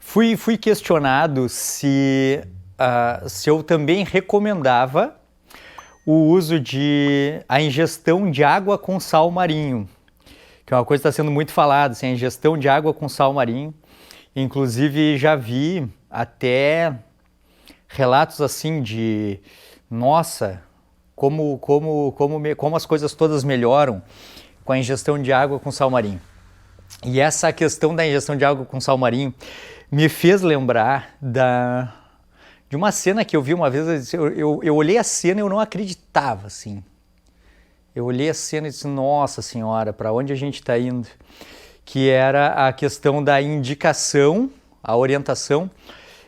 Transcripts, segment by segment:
Fui questionado se eu também recomendava o uso a ingestão de água com sal marinho, que é uma coisa que está sendo muito falada, assim, a ingestão de água com sal marinho. Inclusive já vi até relatos assim de, nossa, como as coisas todas melhoram com a ingestão de água com sal marinho. E essa questão da ingestão de água com sal marinho me fez lembrar de uma cena que eu vi uma vez. Eu olhei a cena e eu não acreditava, assim. Eu olhei a cena e disse, nossa senhora, para onde a gente está indo? Que era a questão da indicação, a orientação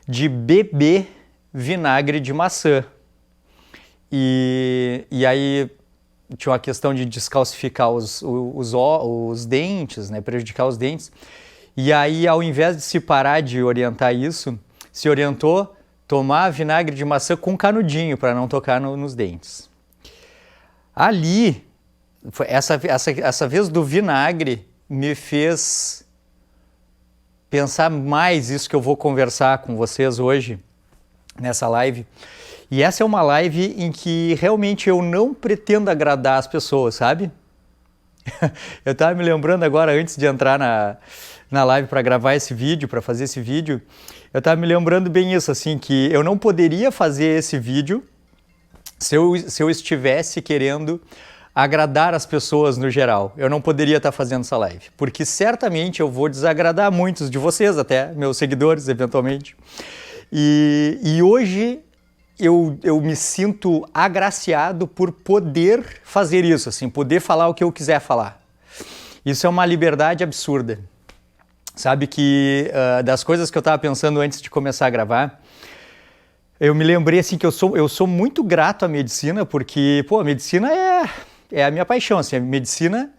de beber vinagre de maçã. E aí tinha uma questão de descalcificar os dentes, né, prejudicar os dentes. E aí, ao invés de se parar de orientar isso, se orientou tomar vinagre de maçã com canudinho para não tocar nos dentes. Ali, essa vez do vinagre me fez pensar mais isso que eu vou conversar com vocês hoje, nessa live. E essa é uma live em que realmente eu não pretendo agradar as pessoas, sabe? Eu estava me lembrando agora, antes de entrar na live para gravar esse vídeo, para fazer esse vídeo, eu estava me lembrando bem isso, assim, que eu não poderia fazer esse vídeo se eu estivesse querendo agradar as pessoas no geral. Eu não poderia estar fazendo essa live, porque certamente eu vou desagradar muitos de vocês, até meus seguidores, eventualmente. E hoje eu me sinto agraciado por poder fazer isso, assim, poder falar o que eu quiser falar. Isso é uma liberdade absurda. Sabe que das coisas que eu estava pensando antes de começar a gravar, eu me lembrei assim que eu sou muito grato à medicina, porque a medicina é a minha paixão, assim, a medicina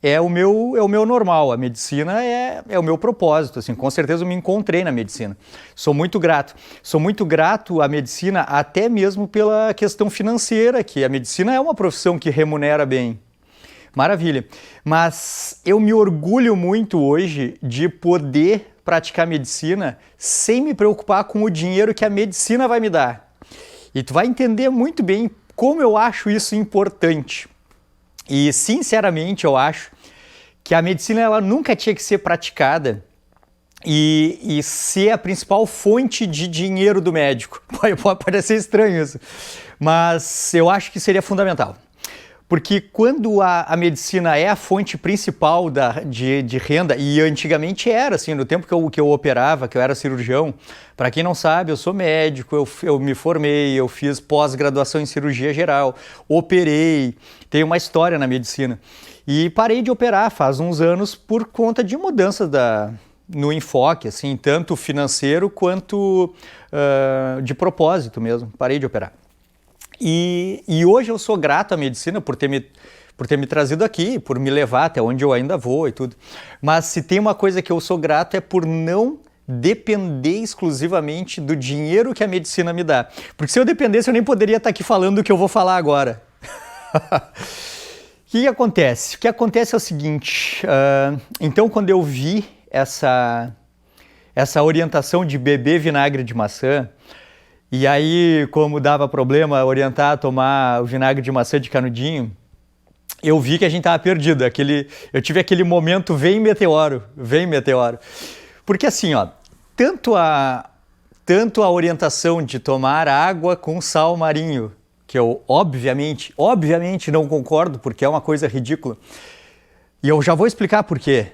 é o meu normal, a medicina é o meu propósito, assim, com certeza eu me encontrei na medicina. Sou muito grato à medicina até mesmo pela questão financeira, que a medicina é uma profissão que remunera bem. Maravilha. Mas eu me orgulho muito hoje de poder praticar medicina sem me preocupar com o dinheiro que a medicina vai me dar. E tu vai entender muito bem como eu acho isso importante. E, sinceramente, eu acho que a medicina ela nunca tinha que ser praticada e ser a principal fonte de dinheiro do médico. Pode parecer estranho isso, mas eu acho que seria fundamental. Porque quando a medicina é a fonte principal de renda, e antigamente era, assim, no tempo que eu operava, que eu era cirurgião, para quem não sabe, eu sou médico, eu me formei, eu fiz pós-graduação em cirurgia geral, operei, tenho uma história na medicina. E parei de operar faz uns anos por conta de mudanças no enfoque, assim, tanto financeiro quanto de propósito mesmo, parei de operar. E hoje eu sou grato à medicina por ter me trazido aqui, por me levar até onde eu ainda vou e tudo. Mas se tem uma coisa que eu sou grato é por não depender exclusivamente do dinheiro que a medicina me dá. Porque se eu dependesse eu nem poderia estar aqui falando o que eu vou falar agora. O que acontece? O que acontece é o seguinte, então quando eu vi essa orientação de beber vinagre de maçã, e aí, como dava problema orientar a tomar o vinagre de maçã de canudinho, eu vi que a gente estava perdido. Eu tive aquele momento, vem meteoro. Porque assim, ó, tanto a orientação de tomar água com sal marinho, que eu obviamente não concordo, porque é uma coisa ridícula. E eu já vou explicar por quê.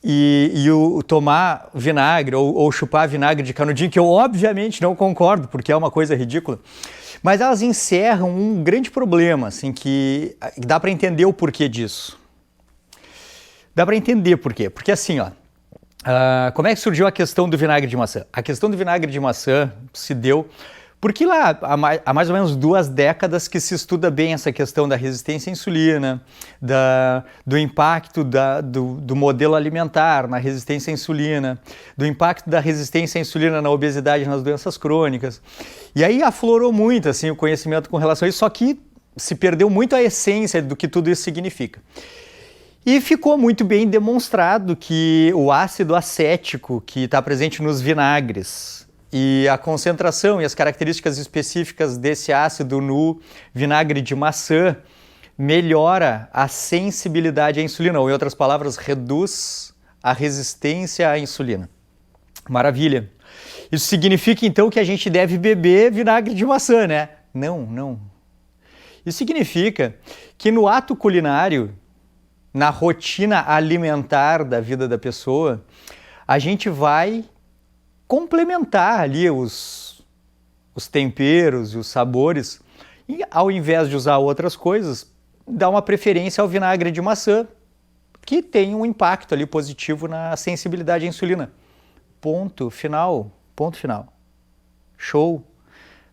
E o tomar vinagre ou chupar vinagre de canudinho, que eu obviamente não concordo, porque é uma coisa ridícula, mas elas encerram um grande problema, assim, que dá para entender o porquê disso. Dá para entender por quê. Porque assim, ó, como é que surgiu a questão do vinagre de maçã? A questão do vinagre de maçã se deu porque lá há mais ou menos 2 décadas que se estuda bem essa questão da resistência à insulina, do impacto do modelo alimentar na resistência à insulina, do impacto da resistência à insulina na obesidade e nas doenças crônicas. E aí aflorou muito assim, o conhecimento com relação a isso, só que se perdeu muito a essência do que tudo isso significa. E ficou muito bem demonstrado que o ácido acético que está presente nos vinagres e a concentração e as características específicas desse ácido no vinagre de maçã melhora a sensibilidade à insulina, ou em outras palavras, reduz a resistência à insulina. Maravilha! Isso significa então que a gente deve beber vinagre de maçã, né? Não. Isso significa que no ato culinário, na rotina alimentar da vida da pessoa, a gente vai complementar ali os temperos e os sabores e, ao invés de usar outras coisas, dar uma preferência ao vinagre de maçã, que tem um impacto ali positivo na sensibilidade à insulina. Ponto final. Show!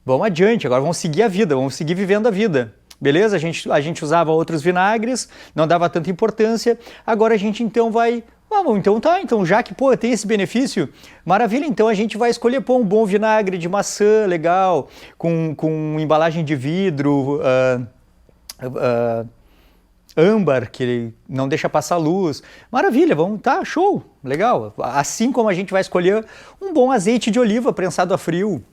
Vamos adiante, agora vamos seguir a vida, vamos seguir vivendo a vida. Beleza? A gente usava outros vinagres, não dava tanta importância, agora a gente então vai... Então já que tem esse benefício, maravilha, então a gente vai escolher um bom vinagre de maçã, legal, com embalagem de vidro, âmbar, que não deixa passar luz. Maravilha, show, legal. Assim como a gente vai escolher um bom azeite de oliva prensado a frio,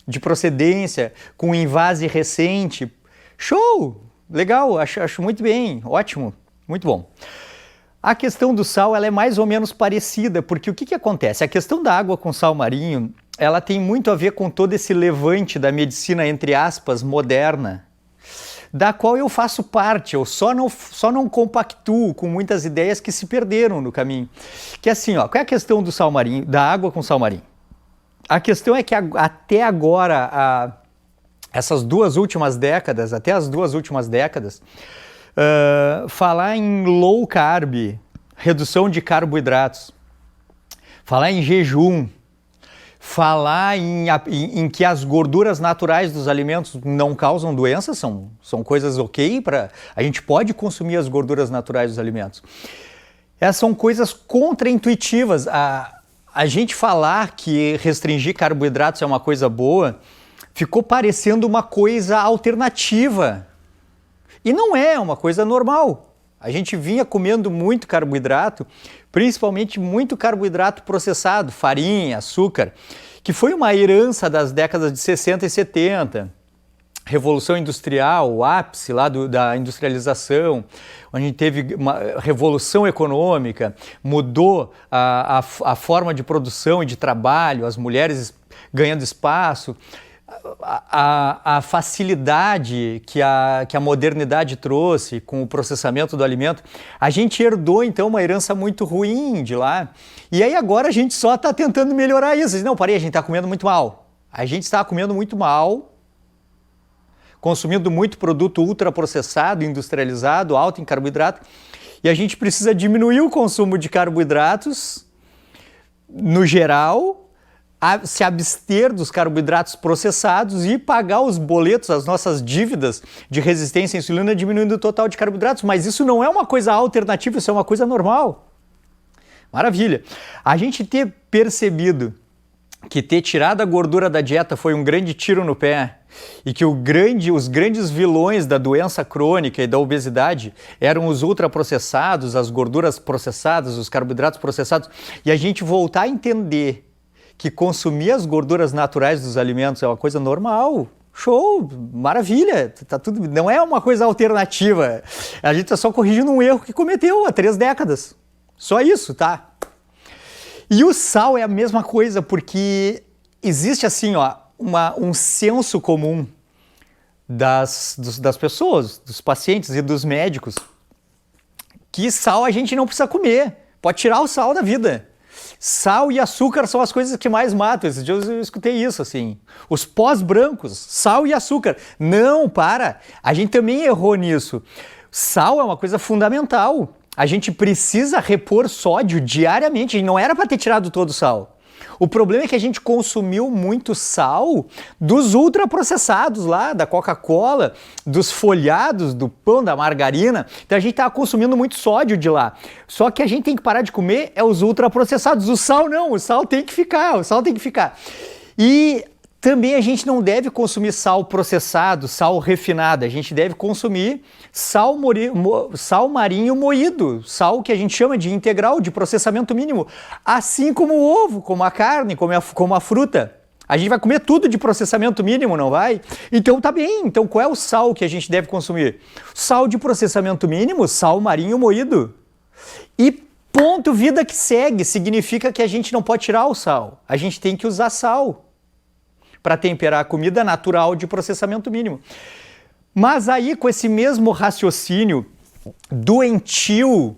de procedência, com invase recente. Show, legal, acho muito bem, ótimo, muito bom. A questão do sal ela é mais ou menos parecida, porque o que acontece? A questão da água com sal marinho, ela tem muito a ver com todo esse levante da medicina, entre aspas, moderna, da qual eu faço parte, eu só não compactuo com muitas ideias que se perderam no caminho. Que é assim, qual é a questão do sal marinho, da água com sal marinho? A questão é que até agora, até as duas últimas décadas, falar em low carb, redução de carboidratos, falar em jejum, falar em que as gorduras naturais dos alimentos não causam doenças, são coisas ok, a gente pode consumir as gorduras naturais dos alimentos. Essas são coisas contraintuitivas. A gente falar que restringir carboidratos é uma coisa boa, ficou parecendo uma coisa alternativa. E não é uma coisa normal. A gente vinha comendo muito carboidrato, principalmente muito carboidrato processado, farinha, açúcar, que foi uma herança das décadas de 60 e 70. Revolução Industrial, o ápice lá da industrialização, onde a gente teve uma revolução econômica, mudou a forma de produção e de trabalho, as mulheres ganhando espaço, a facilidade que a modernidade trouxe com o processamento do alimento. A gente herdou então uma herança muito ruim de lá, e aí agora a gente só está tentando melhorar isso. Não, a gente está comendo muito mal. A gente está comendo muito mal, consumindo muito produto ultraprocessado, industrializado, alto em carboidrato, e a gente precisa diminuir o consumo de carboidratos, no geral, se abster dos carboidratos processados e pagar os boletos, as nossas dívidas de resistência à insulina, diminuindo o total de carboidratos. Mas isso não é uma coisa alternativa, isso é uma coisa normal. Maravilha. A gente ter percebido que ter tirado a gordura da dieta foi um grande tiro no pé e que os grandes vilões da doença crônica e da obesidade eram os ultraprocessados, as gorduras processadas, os carboidratos processados, e a gente voltar a entender que consumir as gorduras naturais dos alimentos é uma coisa normal. Show, maravilha, tá tudo, não é uma coisa alternativa. A gente está só corrigindo um erro que cometeu há 3 décadas. Só isso, tá? E o sal é a mesma coisa, porque existe assim, um senso comum das pessoas, dos pacientes e dos médicos, que sal a gente não precisa comer, pode tirar o sal da vida. Sal e açúcar são as coisas que mais matam. Esses dias eu escutei isso, assim. Os pós brancos, sal e açúcar. Não, para! A gente também errou nisso. Sal é uma coisa fundamental. A gente precisa repor sódio diariamente. Não era para ter tirado todo o sal. O problema é que a gente consumiu muito sal dos ultraprocessados lá, da Coca-Cola, dos folhados, do pão, da margarina. Então a gente estava consumindo muito sódio de lá. Só que a gente tem que parar de comer os ultraprocessados. O sal não, o sal tem que ficar, E Também a gente não deve consumir sal processado, sal refinado, a gente deve consumir sal marinho moído, sal que a gente chama de integral, de processamento mínimo, assim como o ovo, como a carne, como a fruta. A gente vai comer tudo de processamento mínimo, não vai? Então tá bem, então qual é o sal que a gente deve consumir? Sal de processamento mínimo, sal marinho moído. E ponto, vida que segue, significa que a gente não pode tirar o sal, a gente tem que usar sal para temperar a comida natural de processamento mínimo. Mas aí, com esse mesmo raciocínio doentio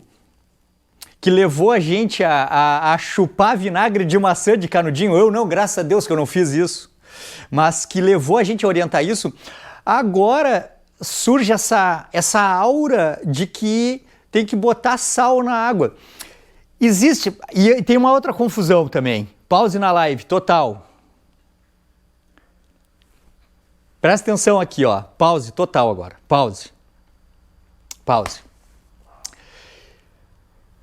que levou a gente a chupar vinagre de maçã de canudinho, eu não, graças a Deus que eu não fiz isso, mas que levou a gente a orientar isso, agora surge essa aura de que tem que botar sal na água. Existe, e tem uma outra confusão também, pause na live, total. Presta atenção aqui, ó. Pause total agora. Pause. Pause.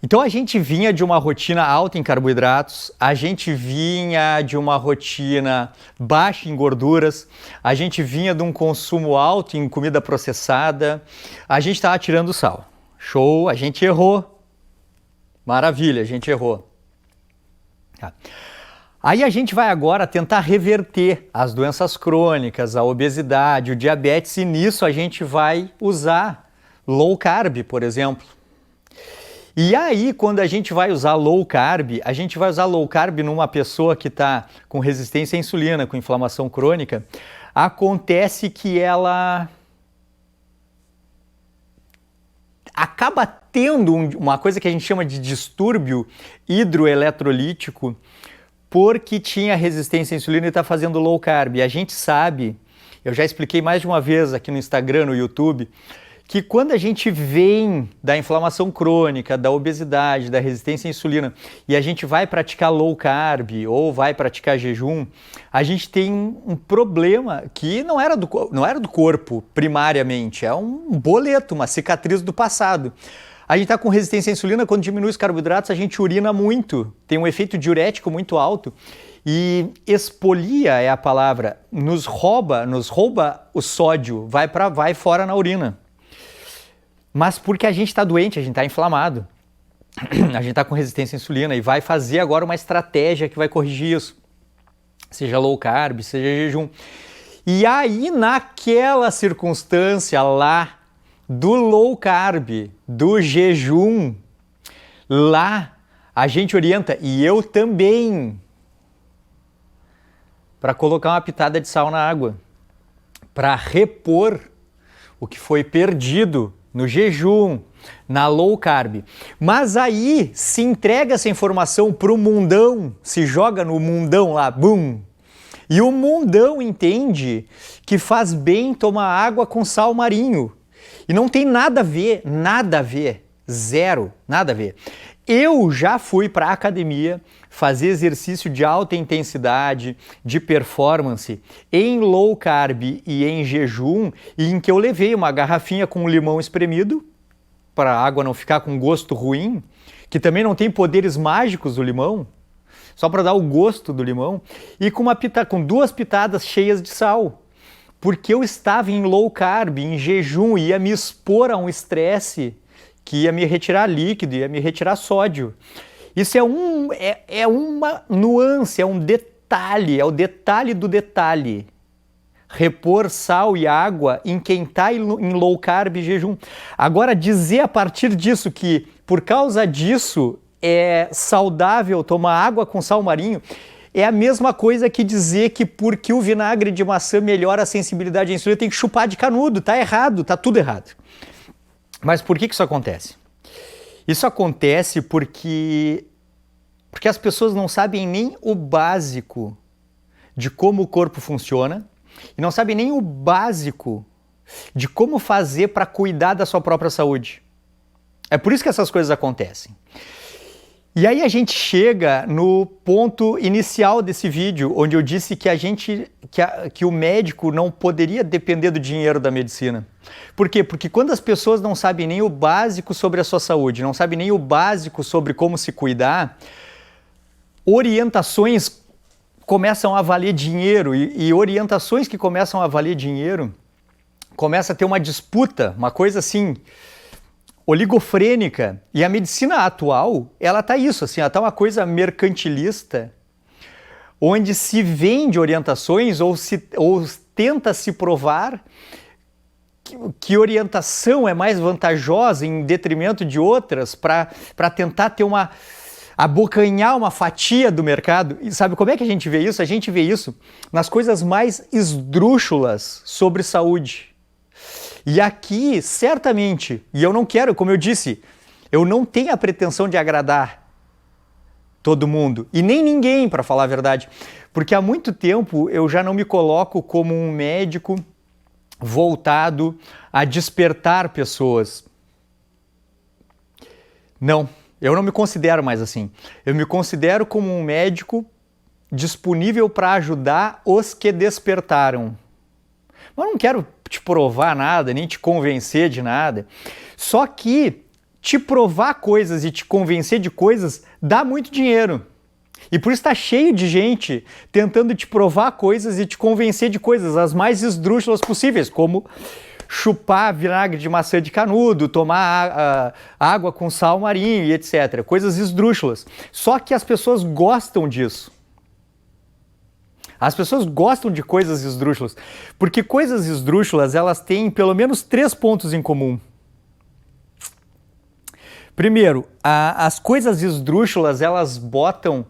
Então a gente vinha de uma rotina alta em carboidratos, a gente vinha de uma rotina baixa em gorduras, a gente vinha de um consumo alto em comida processada, a gente estava tirando sal. Show, a gente errou. Maravilha, a gente errou. Tá. Aí a gente vai agora tentar reverter as doenças crônicas, a obesidade, o diabetes, e nisso a gente vai usar low carb, por exemplo. E aí, quando a gente vai usar low carb, a gente vai usar low carb numa pessoa que está com resistência à insulina, com inflamação crônica, acontece que ela acaba tendo uma coisa que a gente chama de distúrbio hidroeletrolítico, porque tinha resistência à insulina e está fazendo low carb. E a gente sabe, eu já expliquei mais de uma vez aqui no Instagram, no YouTube, que quando a gente vem da inflamação crônica, da obesidade, da resistência à insulina, e a gente vai praticar low carb ou vai praticar jejum, a gente tem um problema que não era do corpo primariamente, é um boleto, uma cicatriz do passado. A gente está com resistência à insulina, quando diminui os carboidratos, a gente urina muito, tem um efeito diurético muito alto e expolia é a palavra, nos rouba o sódio, vai fora na urina. Mas porque a gente está doente, a gente está inflamado, a gente está com resistência à insulina e vai fazer agora uma estratégia que vai corrigir isso, seja low carb, seja jejum. E aí naquela circunstância lá, do low carb, do jejum, lá a gente orienta, e eu também, para colocar uma pitada de sal na água, para repor o que foi perdido no jejum, na low carb. Mas aí se entrega essa informação para o mundão, se joga no mundão lá, bum! E o mundão entende que faz bem tomar água com sal marinho. E não tem nada a ver, zero, nada a ver. Eu já fui para a academia fazer exercício de alta intensidade, de performance, em low carb e em jejum, e em que eu levei uma garrafinha com limão espremido, para a água não ficar com gosto ruim, que também não tem poderes mágicos do limão, só para dar o gosto do limão, e com 2 pitadas cheias de sal. Porque eu estava em low carb, em jejum, ia me expor a um estresse que ia me retirar líquido, ia me retirar sódio. Isso é uma nuance, é um detalhe, é o detalhe do detalhe. Repor sal e água em quem está em low carb e jejum. Agora, dizer a partir disso que, por causa disso, é saudável tomar água com sal marinho, é a mesma coisa que dizer que porque o vinagre de maçã melhora a sensibilidade à insulina, tem que chupar de canudo. Tá errado, tá tudo errado. Mas por que isso acontece? Isso acontece porque as pessoas não sabem nem o básico de como o corpo funciona e não sabem nem o básico de como fazer para cuidar da sua própria saúde. É por isso que essas coisas acontecem. E aí a gente chega no ponto inicial desse vídeo, onde eu disse que o médico não poderia depender do dinheiro da medicina. Por quê? Porque quando as pessoas não sabem nem o básico sobre a sua saúde, não sabem nem o básico sobre como se cuidar, orientações começam a valer dinheiro e orientações que começam a valer dinheiro, começa a ter uma disputa, uma coisa assim, oligofrênica. E a medicina atual, ela tá isso, assim, ela tá uma coisa mercantilista, onde se vende orientações ou tenta se provar que orientação é mais vantajosa em detrimento de outras para tentar ter abocanhar uma fatia do mercado. E sabe como é que a gente vê isso? A gente vê isso nas coisas mais esdrúxulas sobre saúde. E aqui, certamente, e eu não quero, como eu disse, eu não tenho a pretensão de agradar todo mundo, e nem ninguém, para falar a verdade, porque há muito tempo eu já não me coloco como um médico voltado a despertar pessoas. Não, eu não me considero mais assim. Eu me considero como um médico disponível para ajudar os que despertaram. Mas não quero te provar nada, nem te convencer de nada. Só que te provar coisas e te convencer de coisas dá muito dinheiro. E por isso está cheio de gente tentando te provar coisas e te convencer de coisas as mais esdrúxulas possíveis, como chupar vinagre de maçã de canudo, tomar água com sal marinho e etc. Coisas esdrúxulas. Só que as pessoas gostam disso. As pessoas gostam de coisas esdrúxulas, porque coisas esdrúxulas, elas têm pelo menos 3 pontos em comum. Primeiro, as coisas esdrúxulas, elas botam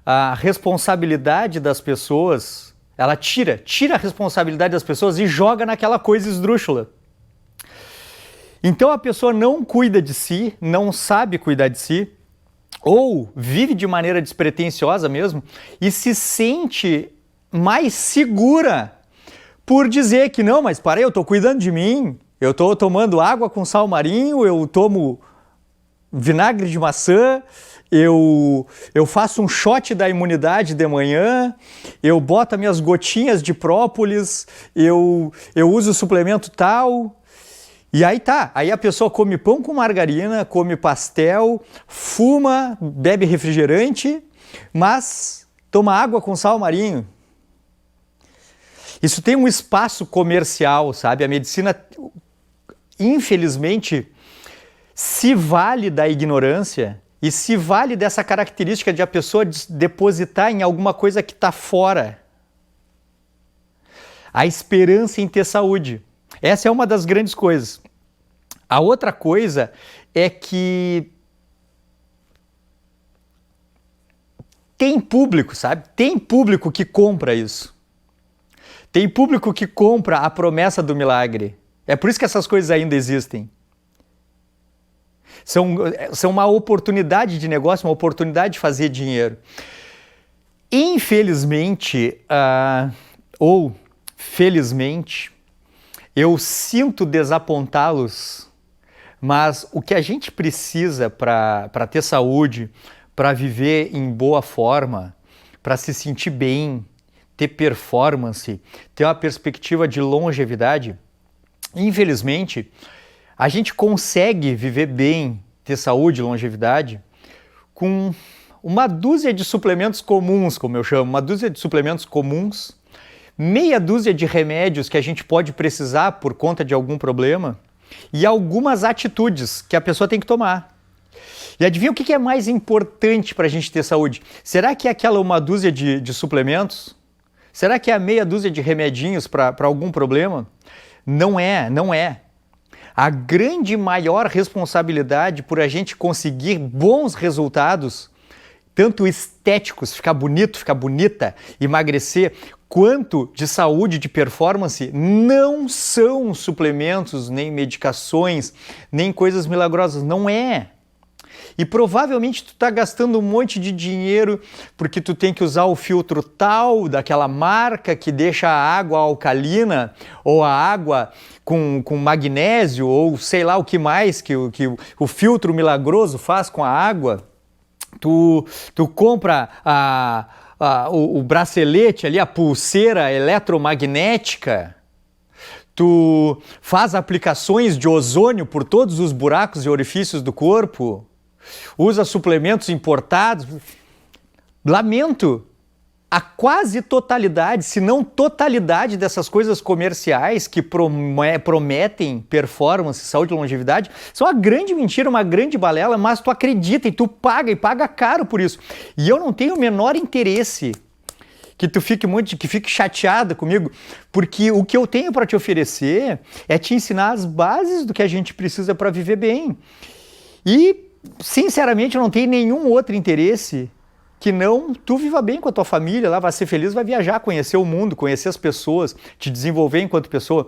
a responsabilidade das pessoas, ela tira a responsabilidade das pessoas e joga naquela coisa esdrúxula. Então a pessoa não cuida de si, não sabe cuidar de si, ou vive de maneira despretensiosa mesmo, e se sente mais segura por dizer que não, mas parei, eu estou cuidando de mim, eu estou tomando água com sal marinho, eu tomo vinagre de maçã, eu faço um shot da imunidade de manhã, eu boto minhas gotinhas de própolis, eu uso suplemento tal. E aí tá, aí a pessoa come pão com margarina, come pastel, fuma, bebe refrigerante, mas toma água com sal marinho. Isso tem um espaço comercial, sabe? A medicina, infelizmente, se vale da ignorância e se vale dessa característica de a pessoa depositar em alguma coisa que está fora a esperança em ter saúde. Essa é uma das grandes coisas. A outra coisa é que tem público, sabe? Tem público que compra isso. Tem público que compra a promessa do milagre. É por isso que essas coisas ainda existem. São uma oportunidade de negócio, uma oportunidade de fazer dinheiro. Infelizmente, ou felizmente, eu sinto desapontá-los, mas o que a gente precisa para ter saúde, para viver em boa forma, para se sentir bem, ter performance, ter uma perspectiva de longevidade, infelizmente, a gente consegue viver bem, ter saúde e longevidade com uma dúzia de suplementos comuns, como eu chamo, uma dúzia de suplementos comuns, meia dúzia de remédios que a gente pode precisar por conta de algum problema e algumas atitudes que a pessoa tem que tomar. E adivinha o que é mais importante para a gente ter saúde? Será que é aquela uma dúzia de suplementos? Será que é a meia dúzia de remedinhos para algum problema? Não é, não é. A grande maior responsabilidade por a gente conseguir bons resultados, tanto estéticos, ficar bonito, ficar bonita, emagrecer, quanto de saúde, de performance, não são suplementos, nem medicações, nem coisas milagrosas, não é. E provavelmente tu tá gastando um monte de dinheiro porque tu tem que usar o filtro tal, daquela marca que deixa a água alcalina, ou a água com magnésio, ou sei lá o que mais que o filtro milagroso faz com a água. Tu compra o bracelete ali, a pulseira eletromagnética. Tu faz aplicações de ozônio por todos os buracos e orifícios do corpo. Usa suplementos importados. Lamento, a quase totalidade, se não totalidade dessas coisas comerciais que prometem performance, saúde e longevidade, são uma grande mentira, uma grande balela, mas tu acredita e tu paga, e paga caro por isso. E eu não tenho o menor interesse que tu fique chateada comigo, porque o que eu tenho para te oferecer é te ensinar as bases do que a gente precisa para viver bem. E, sinceramente, eu não tenho nenhum outro interesse que não tu viva bem com a tua família, lá vai ser feliz, vai viajar, conhecer o mundo, conhecer as pessoas, te desenvolver enquanto pessoa.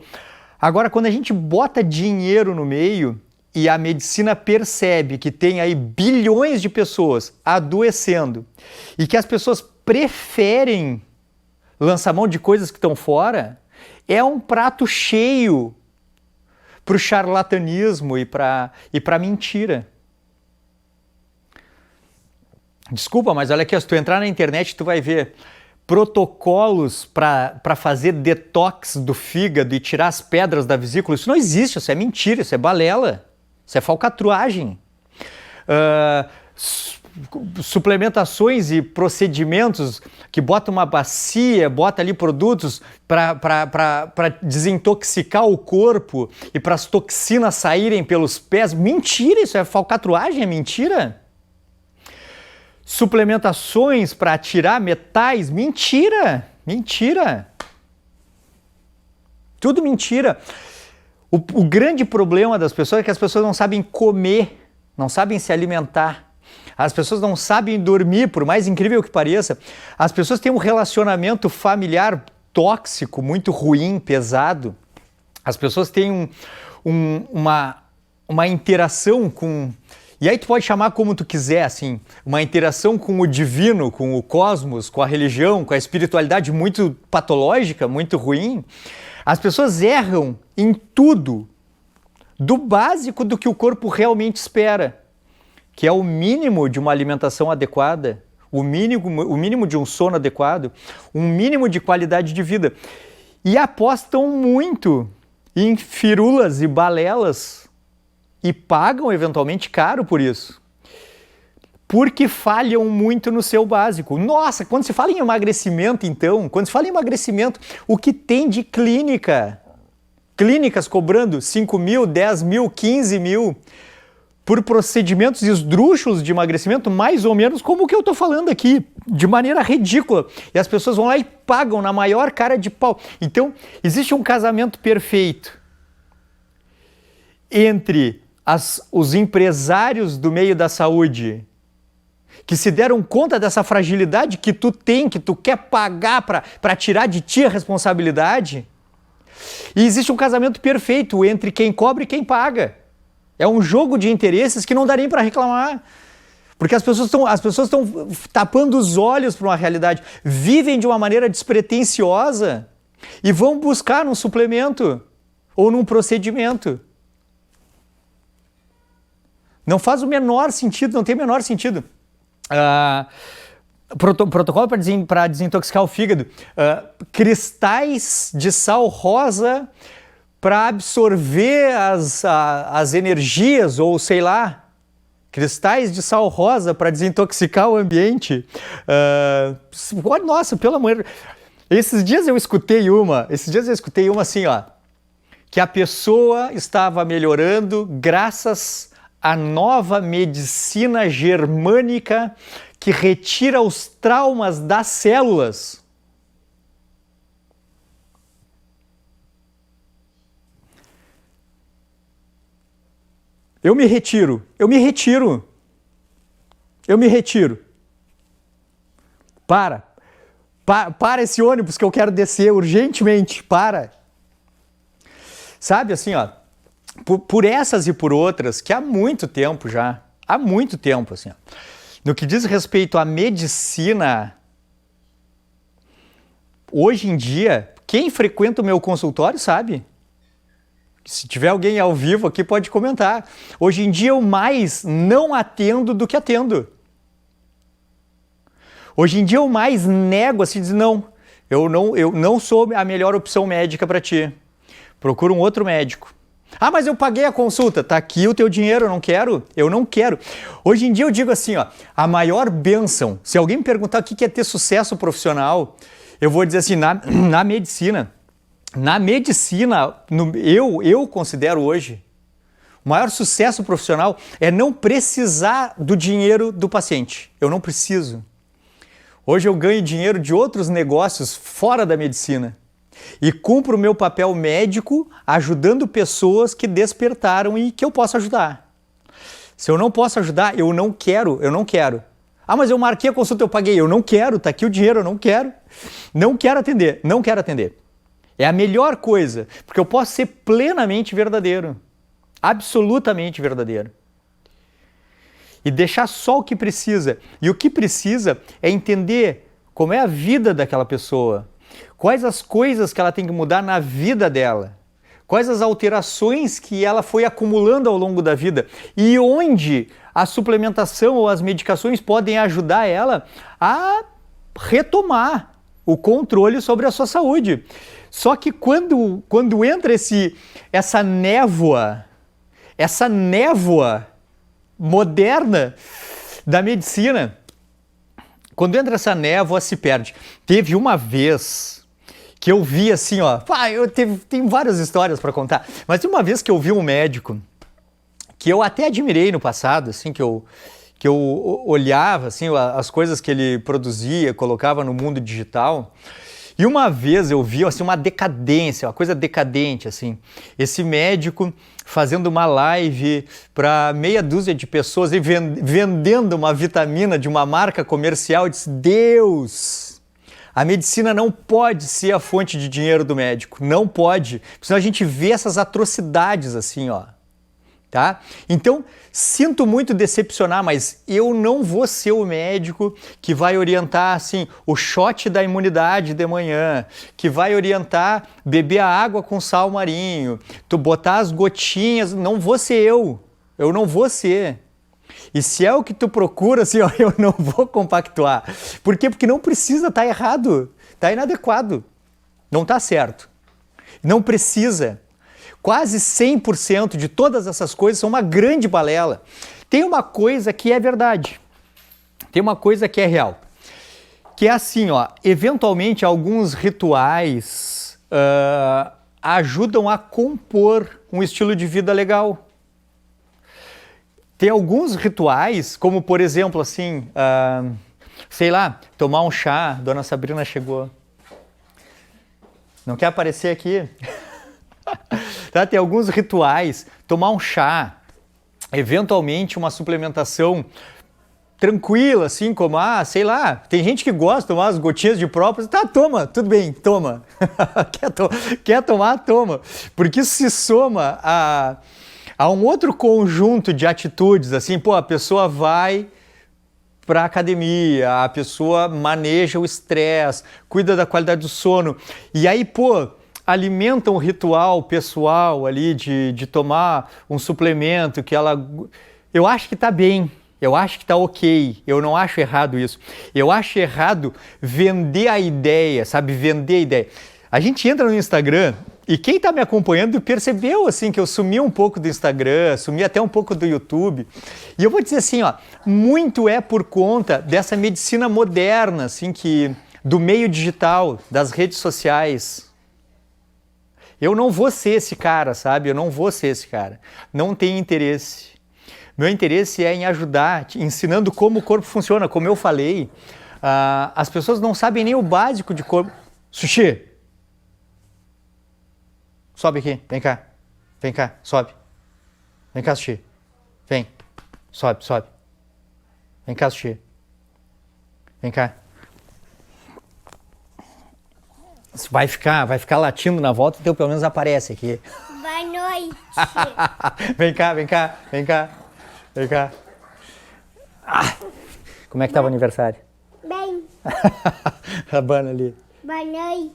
Agora, quando a gente bota dinheiro no meio e a medicina percebe que tem aí bilhões de pessoas adoecendo e que as pessoas preferem lançar mão de coisas que estão fora, é um prato cheio para o charlatanismo e para mentira. Desculpa, mas olha aqui, se tu entrar na internet, tu vai ver protocolos para fazer detox do fígado e tirar as pedras da vesícula. Isso não existe, isso é mentira, isso é balela, isso é falcatruagem. Suplementações e procedimentos que bota uma bacia, bota ali produtos para desintoxicar o corpo e para as toxinas saírem pelos pés. Mentira, isso é falcatruagem, é mentira. Suplementações para tirar metais, mentira, mentira. Tudo mentira. O grande problema das pessoas é que as pessoas não sabem comer, não sabem se alimentar. As pessoas não sabem dormir, por mais incrível que pareça. As pessoas têm um relacionamento familiar tóxico, muito ruim, pesado. As pessoas têm uma interação com... E aí tu pode chamar como tu quiser, assim, uma interação com o divino, com o cosmos, com a religião, com a espiritualidade muito patológica, muito ruim. As pessoas erram em tudo, do básico do que o corpo realmente espera, que é o mínimo de uma alimentação adequada, o mínimo de um sono adequado, um mínimo de qualidade de vida. E apostam muito em firulas e balelas, e pagam eventualmente caro por isso, porque falham muito no seu básico. Nossa, quando se fala em emagrecimento, então, o que tem de clínica? Clínicas cobrando 5 mil, 10 mil, 15 mil por procedimentos esdrúxulos de emagrecimento, mais ou menos como o que eu estou falando aqui, de maneira ridícula. E as pessoas vão lá e pagam na maior cara de pau. Então, existe um casamento perfeito entre os empresários do meio da saúde que se deram conta dessa fragilidade que tu tem, que tu quer pagar para tirar de ti a responsabilidade. E existe um casamento perfeito entre quem cobra e quem paga. É um jogo de interesses que não dá nem para reclamar. Porque as pessoas estão tapando os olhos para uma realidade, vivem de uma maneira despretensiosa e vão buscar num suplemento ou num procedimento. Não faz o menor sentido, não tem o menor sentido. Protocolo para desintoxicar o fígado. Cristais de sal rosa para absorver as energias, ou sei lá, cristais de sal rosa para desintoxicar o ambiente. Nossa, pelo amor de Deus. Esses dias eu escutei uma assim, ó, que a pessoa estava melhorando graças a nova medicina germânica que retira os traumas das células. Eu me retiro. Para esse ônibus que eu quero descer urgentemente, para. Sabe, assim, ó, por essas e por outras, que há muito tempo, assim, ó, no que diz respeito à medicina, hoje em dia, quem frequenta o meu consultório sabe. Se tiver alguém ao vivo aqui, pode comentar. Hoje em dia eu mais não atendo do que atendo. Hoje em dia eu mais nego, assim, diz, não, eu não sou a melhor opção médica para ti. Procura um outro médico. Ah, mas eu paguei a consulta, tá aqui o teu dinheiro, eu não quero. Hoje em dia eu digo assim, ó, a maior bênção, se alguém me perguntar o que é ter sucesso profissional, eu vou dizer assim, na medicina, eu considero hoje, o maior sucesso profissional é não precisar do dinheiro do paciente. Eu não preciso. Hoje eu ganho dinheiro de outros negócios fora da medicina e cumpro o meu papel médico ajudando pessoas que despertaram e que eu posso ajudar. Se eu não posso ajudar, eu não quero. Ah, mas eu marquei a consulta, eu paguei, eu não quero, tá aqui o dinheiro, eu não quero. Não quero atender. É a melhor coisa, porque eu posso ser plenamente verdadeiro, absolutamente verdadeiro. E deixar só o que precisa. E o que precisa é entender como é a vida daquela pessoa, quais as coisas que ela tem que mudar na vida dela, quais as alterações que ela foi acumulando ao longo da vida e onde a suplementação ou as medicações podem ajudar ela a retomar o controle sobre a sua saúde. Só que quando entra essa névoa moderna da medicina, quando entra essa névoa, se perde. Teve uma vez que eu vi assim, ó, tem várias histórias para contar, mas tem uma vez que eu vi um médico que eu até admirei no passado, assim, que eu olhava assim, as coisas que ele produzia, colocava no mundo digital. E uma vez eu vi assim, uma decadência, uma coisa decadente, assim, esse médico fazendo uma live para meia dúzia de pessoas e vendendo uma vitamina de uma marca comercial. Eu disse, Deus, a medicina não pode ser a fonte de dinheiro do médico, não pode, senão a gente vê essas atrocidades assim, ó. Tá? Então, sinto muito decepcionar, mas eu não vou ser o médico que vai orientar assim, o shot da imunidade de manhã, que vai orientar beber a água com sal marinho, tu botar as gotinhas, não vou ser eu não vou ser. E se é o que tu procura, assim, ó, eu não vou compactuar. Por quê? Porque não precisa, tá errado, tá inadequado, não tá certo, não precisa. Quase 100% de todas essas coisas são uma grande balela. Tem uma coisa que é verdade, tem uma coisa que é real, que é assim, ó, eventualmente alguns rituais ajudam a compor um estilo de vida legal. Tem alguns rituais, como por exemplo assim, sei lá, tomar um chá, Dona Sabrina chegou. Não quer aparecer aqui? Tá, tem alguns rituais, tomar um chá, eventualmente uma suplementação tranquila, assim como, sei lá, tem gente que gosta de tomar as gotinhas de própolis, tá, toma, tudo bem, toma. Quer tomar, toma. Porque isso se soma a um outro conjunto de atitudes, assim, pô, a pessoa vai para a academia, a pessoa maneja o estresse, cuida da qualidade do sono, e aí, pô, alimenta um ritual pessoal ali de tomar um suplemento que ela... Eu acho que tá bem, eu acho que tá ok, eu não acho errado isso. Eu acho errado vender a ideia, sabe? Vender a ideia. A gente entra no Instagram e quem tá me acompanhando percebeu assim que eu sumi um pouco do Instagram, sumi até um pouco do YouTube. E eu vou dizer assim, ó, muito é por conta dessa medicina moderna, assim, do meio digital, das redes sociais. Eu não vou ser esse cara, sabe? Eu não vou ser esse cara. Não tenho interesse. Meu interesse é em ajudar, ensinando como o corpo funciona. Como eu falei, as pessoas não sabem nem o básico de corpo. Sushi! Sobe aqui, vem cá. Vem cá, sobe. Vem cá, Sushi. Vem. Sobe, sobe. Vem cá, Sushi. Vem cá. Vai ficar latindo na volta, então pelo menos aparece aqui. Boa noite. Vem cá. Como é que tava o aniversário? Bem. A Bana ali. Boa noite.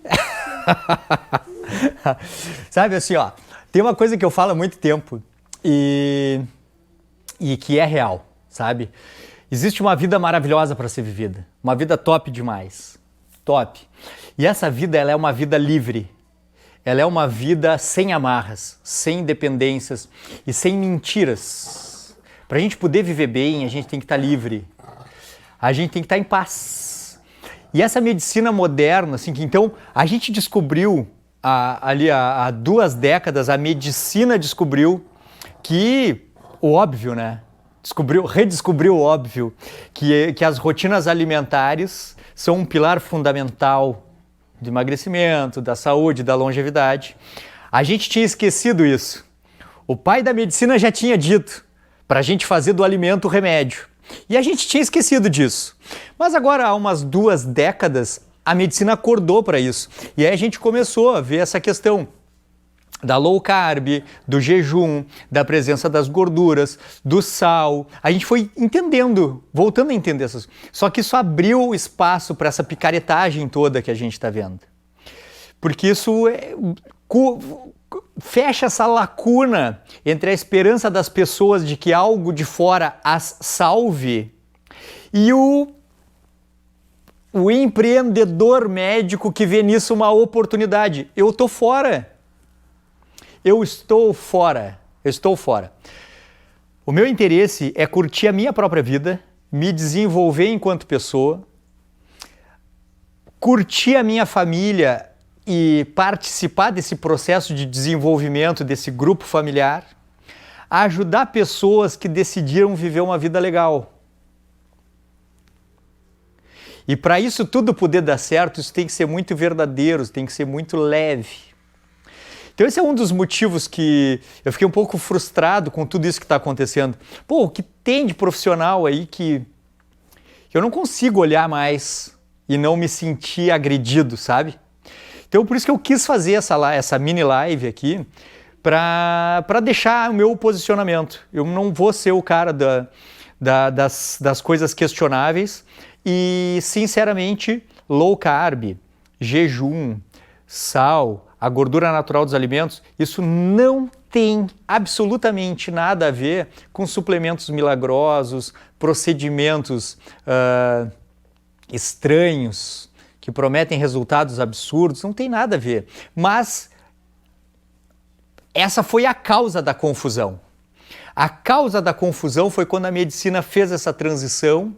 Sabe assim, ó, tem uma coisa que eu falo há muito tempo e que é real, sabe? Existe uma vida maravilhosa para ser vivida, uma vida top demais. Top. E essa vida, ela é uma vida livre. ela é uma vida sem amarras, sem dependências e sem mentiras. Para a gente poder viver bem, a gente tem que estar livre, a gente tem que estar em paz. E essa medicina moderna, assim, que então a gente descobriu ali há 2 décadas, a medicina descobriu que o óbvio, né? Redescobriu o óbvio, que as rotinas alimentares são um pilar fundamental do emagrecimento, da saúde, da longevidade. A gente tinha esquecido isso. O pai da medicina já tinha dito para a gente fazer do alimento o remédio. E a gente tinha esquecido disso. Mas agora, há umas 2 décadas, a medicina acordou para isso. E aí a gente começou a ver essa questão da low carb, do jejum, da presença das gorduras, do sal. A gente foi entendendo, voltando a entender essas. Só que isso abriu espaço para essa picaretagem toda que a gente está vendo. Porque isso fecha essa lacuna entre a esperança das pessoas de que algo de fora as salve e o empreendedor médico que vê nisso uma oportunidade. Eu estou fora. Eu estou fora. O meu interesse é curtir a minha própria vida, me desenvolver enquanto pessoa, curtir a minha família e participar desse processo de desenvolvimento desse grupo familiar, ajudar pessoas que decidiram viver uma vida legal. E para isso tudo poder dar certo, isso tem que ser muito verdadeiro, tem que ser muito leve. Então esse é um dos motivos que eu fiquei um pouco frustrado com tudo isso que está acontecendo. Pô, o que tem de profissional aí que eu não consigo olhar mais e não me sentir agredido, sabe? Então por isso que eu quis fazer essa mini live aqui para deixar o meu posicionamento. Eu não vou ser o cara das coisas questionáveis e, sinceramente, low carb, jejum, sal, a gordura natural dos alimentos, isso não tem absolutamente nada a ver com suplementos milagrosos, procedimentos estranhos, que prometem resultados absurdos, não tem nada a ver. Mas essa foi a causa da confusão. A causa da confusão foi quando a medicina fez essa transição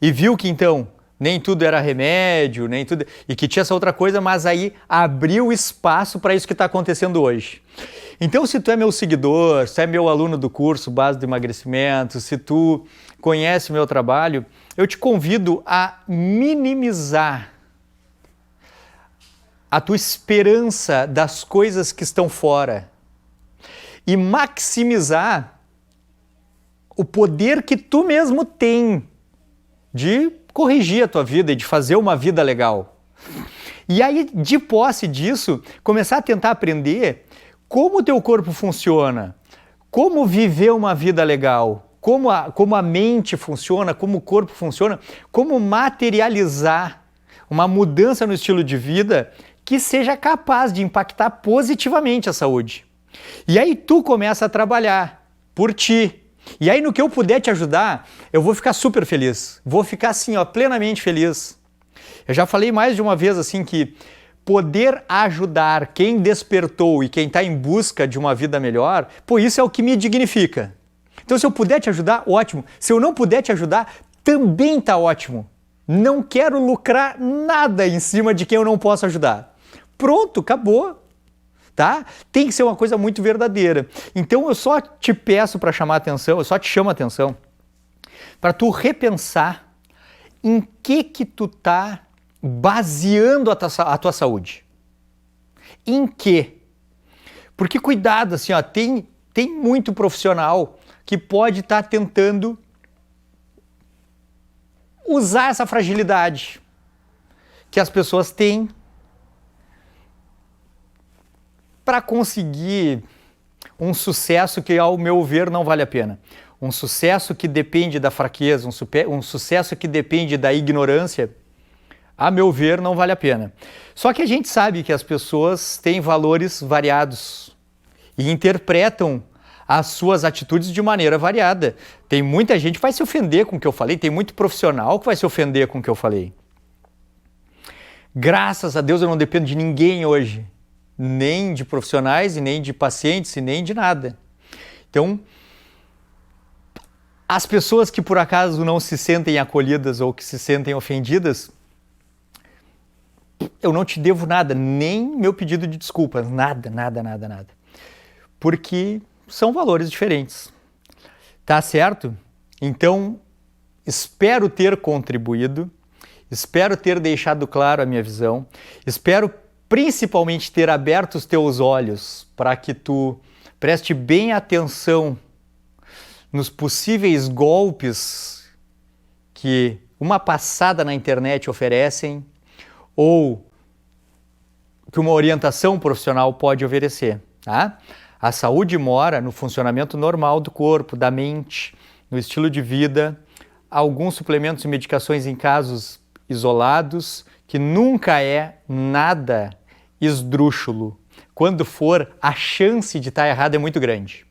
e viu que então nem tudo era remédio, nem tudo, e que tinha essa outra coisa, mas aí abriu espaço para isso que está acontecendo hoje. Então, se tu é meu seguidor, se tu é meu aluno do curso Base do Emagrecimento, se tu conhece o meu trabalho, eu te convido a minimizar a tua esperança das coisas que estão fora e maximizar o poder que tu mesmo tem de corrigir a tua vida e de fazer uma vida legal. E aí, de posse disso, começar a tentar aprender como o teu corpo funciona, como viver uma vida legal, como a mente funciona, como o corpo funciona, como materializar uma mudança no estilo de vida que seja capaz de impactar positivamente a saúde. E aí tu começa a trabalhar por ti. E aí no que eu puder te ajudar, eu vou ficar super feliz. Vou ficar assim, ó, plenamente feliz. Eu já falei mais de uma vez assim que poder ajudar quem despertou e quem está em busca de uma vida melhor, pô, isso é o que me dignifica. Então se eu puder te ajudar, ótimo. Se eu não puder te ajudar, também tá ótimo. Não quero lucrar nada em cima de quem eu não posso ajudar. Pronto, acabou. Tá? Tem que ser uma coisa muito verdadeira. Então eu só te peço para chamar a atenção, eu só te chamo a atenção para tu repensar em que tu tá baseando a tua saúde. Em quê? Porque cuidado, assim, ó, tem muito profissional que pode estar tentando usar essa fragilidade que as pessoas têm para conseguir um sucesso que, ao meu ver, não vale a pena. Um sucesso que depende da fraqueza, um sucesso que depende da ignorância, a meu ver, não vale a pena. Só que a gente sabe que as pessoas têm valores variados e interpretam as suas atitudes de maneira variada. Tem muita gente que vai se ofender com o que eu falei, tem muito profissional que vai se ofender com o que eu falei. Graças a Deus eu não dependo de ninguém hoje. nem de profissionais, e nem de pacientes, e nem de nada. Então, as pessoas que por acaso não se sentem acolhidas ou que se sentem ofendidas, eu não te devo nada, nem meu pedido de desculpas, nada. Porque são valores diferentes. Tá certo? Então, espero ter contribuído, espero ter deixado claro a minha visão, espero principalmente ter aberto os teus olhos para que tu preste bem atenção nos possíveis golpes que uma passada na internet oferecem ou que uma orientação profissional pode oferecer, tá? A saúde mora no funcionamento normal do corpo, da mente, no estilo de vida, alguns suplementos e medicações em casos isolados, que nunca é nada esdrúxulo. Quando for, a chance de estar errado é muito grande.